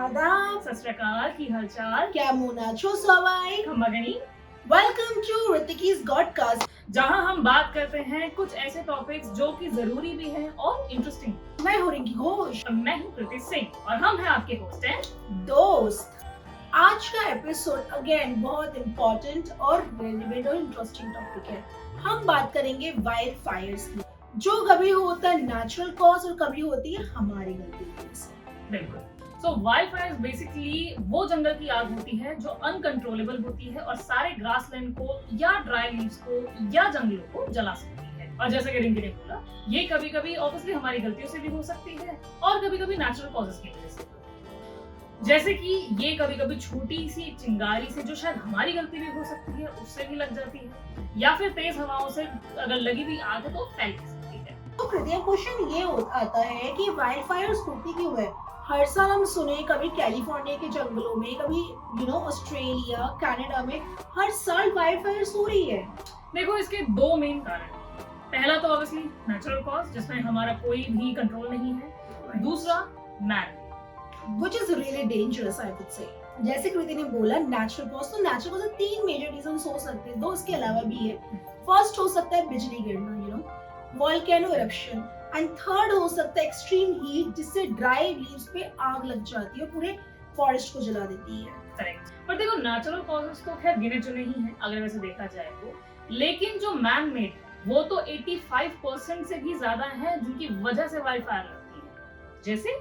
आदाब, सत श्री अकाल, की हालचाल? কেমন আছো সবাই? खम्बागनी, वेलकम टू ऋतिकीज गॉडकास्ट। जहां हम बात करते हैं कुछ ऐसे टॉपिक्स जो कि जरूरी भी हैं और इंटरेस्टिंग। मैं हूँ रिंकी घोष। मैं हूं कृति सिंह और हम हैं आपके होस्ट हैं। दोस्त, आज का एपिसोड अगेन बहुत इम्पोर्टेंट और रेलेवेंट और इंटरेस्टिंग टॉपिक है। हम बात करेंगे वाइल्ड फायर्स की, जो कभी होता है नेचुरल कॉज और कभी होती है हमारी गलती की वजह से। बिल्कुल। सो वाइल्ड फायर्स बेसिकली वो जंगल की आग होती है जो अनकंट्रोलेबल होती है और सारे ग्रासलैंड को या ड्राई लीव्स को या जंगलों को जला सकती है। और जैसे कि रिंकी ने बोला, ये कभी कभी ऑब्वियसली हमारी गलतियों से भी हो सकती है और कभी कभी नेचुरल कॉजेस की वजह से। जैसे कि ये कभी कभी छोटी सी चिंगारी से, जो शायद हमारी गलती भी हो सकती है, उससे भी लग जाती है, या फिर तेज हवाओं से अगर लगी भी आग है तो फैल सकती है। तो कृतिया, क्वेश्चन ये आता है कि वाइल्ड फायर्स होती क्यों है? हर साल हम सुने, कभी कैलिफोर्निया के जंगलों में, कभी ऑस्ट्रेलिया, कनाडा में हर साल वाइल्ड फायर्स हो रही है। देखो, इसके दो मेन कारण। पहला तो ऑब्वियसली नेचुरल कॉज, जिसमें हमारा कोई भी कंट्रोल नहीं है। दूसरा man, which is really dangerous I would say। जैसे कृति ने बोला नेचुरल कॉज, तो नेचुरल कॉज तीन मेजर रीजंस हो सकते हैं, दो इसके अलावा भी है। फर्स्ट हो सकता है बिजली गिरना, वोल्केनो इरप्शन, एंड थर्ड हो सकता है एक्सट्रीम हीट, जिससे ड्राई लीव्स पे आग लग जाती है और पूरे फॉरेस्ट को जला देती है। करेक्ट। पर देखो, नेचुरल कॉजेस तो खैर गिने चुने ही हैं अगर वैसे देखा जाए तो, लेकिन जो मैन मेड वो तो 85% से भी ज्यादा है जिनकी वजह से वाइल्ड फायर लगती है। जैसे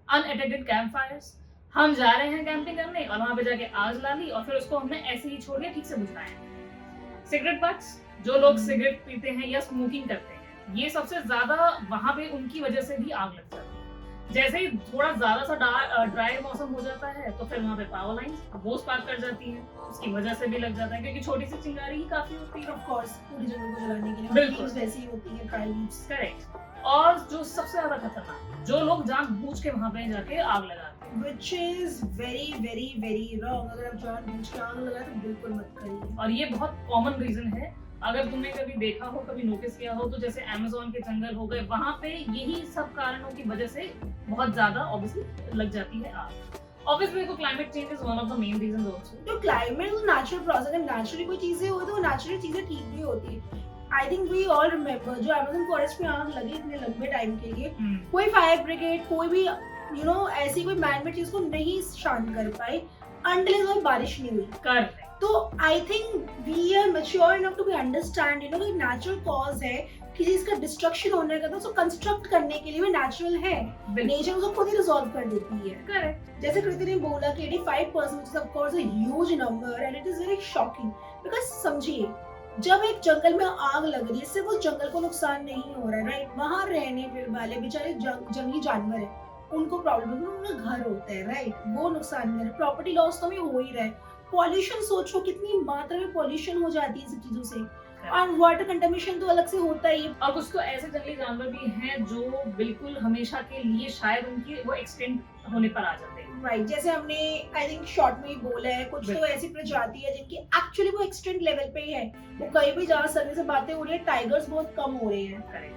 अनअटेंडेड कैंप फायर्स, हम जा रहे हैं कैंपिंग करने और वहां पे जाके आग ला ली और फिर उसको हमने ऐसे ही छोड़ दिया, ठीक से बुझाया। सिगरेट बट्स, जो लोग सिगरेट पीते हैं या स्मोकिंग करते हैं, ये सबसे ज्यादा वहां पे उनकी वजह से भी आग लग जाती है। जैसे ही थोड़ा ज्यादा सा ड्राई मौसम हो जाता है तो फिर वहां पे पावर लाइंस वो स्पार्क कर जाती है, उसकी वजह से भी लग जाता है, क्योंकि छोटी सी चिंगारी ही काफी होती है। ऑफ कोर्स पूरी जंगल को जलाने के लिए बिल्कुल वैसी ही होती है, ड्राई लीव्स। करेक्ट। और जो सबसे ज्यादा खतरनाक, जो लोग जानबूझ के वहां पे जाके आग लगाते हैं, which is very very very wrong। अगर आप जानबूझ के आग लगाए तो बिल्कुल मत करिए। और ये बहुत कॉमन रीजन है। अगर तुमने कभी देखा हो, कभी नोटिस किया हो, तो जैसे अमेज़न के जंगल हो गए, वहां पे यही सब कारणों की वजह से बहुत ज्यादा ऑब्वियसली लग जाती है आग। ऑब्वियसली देखो, climate change is one of the main reasons also. तो क्लाइमेट तो नेचुरल प्रोसेस है, नेचुरली कोई चीजें होती है तो नेचुरल चीजें ठीक भी होती है। I think we all remember जो अमेज़न फॉरेस्ट में आग लगी इतने लंबे टाइम के लिए, कोई फायर ब्रिगेड, कोई भी ऐसी कोई मैन-मेड चीज को नहीं शांत कर पाई अनटिल बारिश नहीं हुई। करेक्ट। तो I think we are mature enough to be understand कि नेचुरल कॉज है, किसी चीज का डिस्ट्रक्शन होने का, तो उसको कंस्ट्रक्ट करने के लिए भी नेचुरल है। नेचर उसको खुद ही रिजॉल्व कर देती है। करेक्ट। जैसे कृति ने बोला कि 85% is of course a huge number and it is very shocking. Because समझिए, जब एक जंगल में आग लग रही है, सिर्फ उस जंगल को नुकसान नहीं हो रहा है, राइट? वहां रहने वाले बेचारे जंगली जानवर है, उनको प्रॉब्लम है, उनका घर होता है, राइट? वो नुकसान में, प्रॉपर्टी लॉस तो भी हो ही रहा है। पॉल्यूशन, सोचो कितनी मात्रा में पॉल्यूशन हो जाती है इन सब चीजों से, और वाटर कंटामिनेशन तो अलग से होता ही है। और कुछ तो ऐसे जंगली जानवर भी हैं जो बिल्कुल हमेशा के लिए शायद उनकी वो एक्सटेंट होने पर आ जाते हैं। राइट, जैसे हमने आई थिंक शॉर्ट में ही बोला है, कुछ तो ऐसी प्रजाति है जिनकी एक्चुअली वो एक्सटेंट लेवल पे ही है, वो कहीं भी जा सकने से बातें हो रही है। टाइगर्स बहुत कम हो रहे हैं। Correct.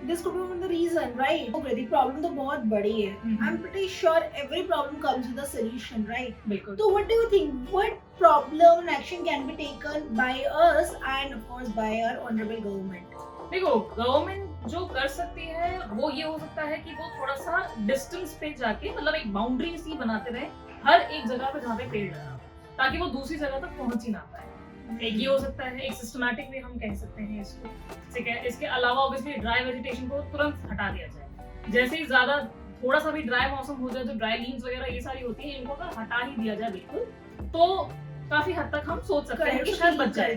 This could be one of the reason, right? Problem तो बहुत बड़ी है। I am pretty sure every problem comes with a solution, right? बिल्कुल। तो what do you think, what problem and action can be taken by us and of course by our honourable government? देखो, government जो कर सकती है वो ये हो सकता है कि वो थोड़ा सा डिस्टेंस पे जाके, मतलब एक बाउंड्री सी बनाते रहे हर एक जगह पे जहाँ पे पेड़ लगा, ताकि वो दूसरी जगह तक पहुंच ही ना पाए। एक ये हो सकता है, एक सिस्टमैटिक वे हम कह सकते हैं इसको। ठीक है। इसके अलावा ऑब्वियसली ड्राई वेजिटेशन को तुरंत हटा दिया जाए। जैसे ही ज्यादा थोड़ा सा भी ड्राई मौसम हो जाए, तो ड्राई लीव्स वगैरह ये सारी होती है, इनको अगर हटा ही दिया जाए बिल्कुल, तो काफी हद तक हम सोच सकते हैं कि शायद बच जाए।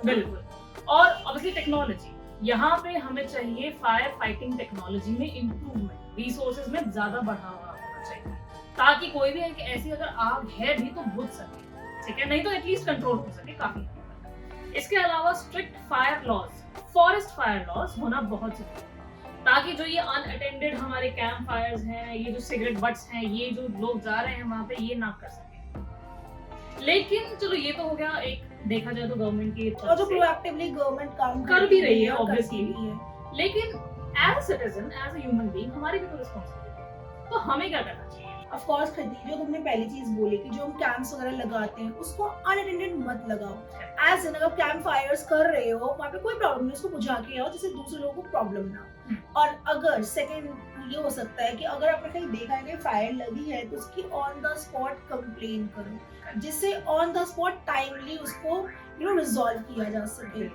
बिल्कुल। और ऑब्वियसली टेक्नोलॉजी, यहाँ पे हमें चाहिए फायर फाइटिंग टेक्नोलॉजी में इम्प्रूवमेंट, रिसोर्सेज में ज्यादा बढ़ावा होना चाहिए, ताकि कोई भी एक ऐसी अगर आग है भी तो बुझ सके। ठीक है, नहीं तो एटलीस्ट कंट्रोल हो सके काफी हद तक। इसके अलावा strict fire laws, forest fire laws होना बहुत जरूरी है, ताकि जो ये अनअटेंडेड हमारे कैंप फायर्स हैं, ये जो सिगरेट बट्स हैं, ये जो लोग जा रहे हैं वहां पे, ये ना कर सके। लेकिन चलो, ये तो हो गया एक देखा जाए तो गवर्नमेंट की, और जो प्रोएक्टिवली गवर्नमेंट काम कर भी रही है ऑब्वियसली। है। लेकिन as a citizen, as a human being, हमारी भी तो रिस्पांसिबिलिटी है। तो हमें क्या करना चाहिए? ऑफ कोर्स खरीदी। जो तुमने पहली चीज बोली कि जो हम कैंप्स वगैरह लगाते हैं उसको अनअटेंडेड मत लगाओ। एज इन अगर कैंप फायर्स कर रहे हो वहाँ पे कोई प्रॉब्लम नहीं, उसको बुझा के आओ जिससे दूसरे लोगों को प्रॉब्लम ना हो। और अगर सेकंड ये हो सकता है कि अगर आपने कहीं देखा है कि फायर लगी है तो उसकी ऑन द स्पॉट कंप्लेन करो, जिससे ऑन द स्पॉट टाइमली उसको रिजॉल्व किया जा सके।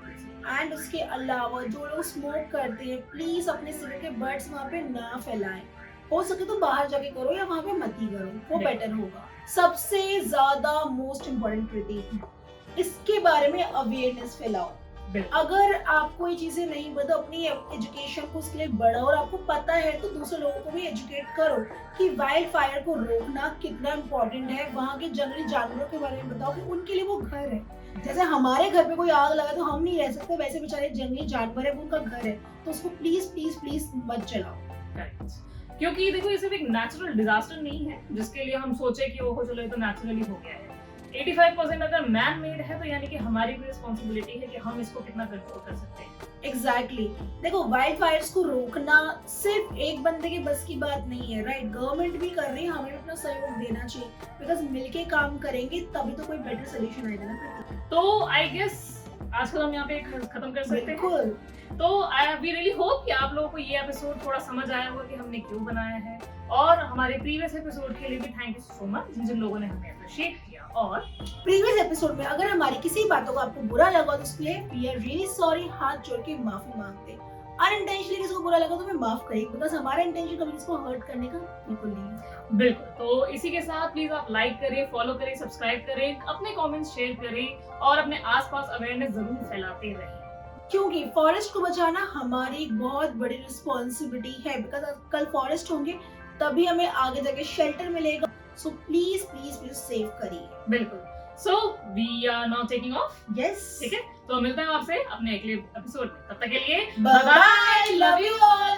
एंड उसके अलावा जो लोग स्मोक करते हैं प्लीज अपने सिगरेट के बट्स वहाँ पे ना फैलाएं। हो सके तो बाहर जाके करो या वहाँ पे मत ही करो, वो बेटर होगा। सबसे ज्यादा मोस्ट इम्पोर्टेंट कृति, इसके बारे में अवेयरनेस फैलाओ। अगर आपको ये चीजें नहीं पता, अपनी एजुकेशन को उसके लिए बढ़ाओ, और आपको पता है तो दूसरे लोगों को भी एजुकेट करो कि वाइल्ड फायर को रोकना कितना इम्पोर्टेंट है। वहाँ के जंगली जानवरों के बारे में बताओ कि उनके लिए वो घर है। जैसे हमारे घर पे कोई आग लगा तो हम नहीं रह सकते, वैसे बेचारे जंगली जानवर है, उनका घर है, तो उसको प्लीज प्लीज प्लीज मत जलाओ। क्योंकि देखो ये सिर्फ एक नेचुरल डिजास्टर नहीं है जिसके लिए हम सोचे कि ओहो चलो ये तो नेचुरली हो गया है। 85% अगर मैन मेड है तो यानी कि हमारी भी रिस्पॉन्सिबिलिटी है कि हम इसको कितना कंट्रोल कर सकते हैं। एग्जैक्टली देखो वाइल्ड फायर्स को रोकना सिर्फ एक बंदे के बस की बात नहीं है, राइट। गवर्नमेंट भी कर रही है, हमें अपना सहयोग देना चाहिए, बिकॉज मिलके काम करेंगे तभी तो कोई बेटर सोल्यूशन आएगा ना। तो आई गेस आजकल हम यहाँ पे खत्म कर सकते हैं। तो वी रियली होप कि आप लोगों को ये एपिसोड थोड़ा समझ आया होगा कि हमने क्यों बनाया है, और हमारे प्रीवियस एपिसोड के लिए भी थैंक यू सो मच जिन लोगों ने हमें अप्रिशिएट किया। और प्रीवियस एपिसोड में अगर हमारी किसी बातों को आपको बुरा लगा तो उसके लिए वी आर रियली सॉरी, हाथ जोड़ के माफी मांगते हैं। अनइंटेंशनली किसी को बुरा लगा तो हमें माफ करिए, बिकॉज हमारा इंटेंशन कभी किसी को हर्ट करने का बिल्कुल नहीं है। बिल्कुल। तो इसी के साथ प्लीज आप लाइक करें, फॉलो करें, सब्सक्राइब करें, अपने कमेंट्स शेयर करें और अपने आसपास अवेयरनेस जरूर फैलाते रहें, क्योंकि फॉरेस्ट को बचाना हमारी एक बहुत बड़ी रिस्पॉन्सिबिलिटी है। बिकॉज कल फॉरेस्ट होंगे तभी हमें आगे जाके शेल्टर मिलेगा। So please please please save करिए। बिल्कुल। So we are now taking off. Yes, ठीक है, तो मिलते हैं आपसे अपने अगले एपिसोड में। तब तक के लिए bye bye, love you all.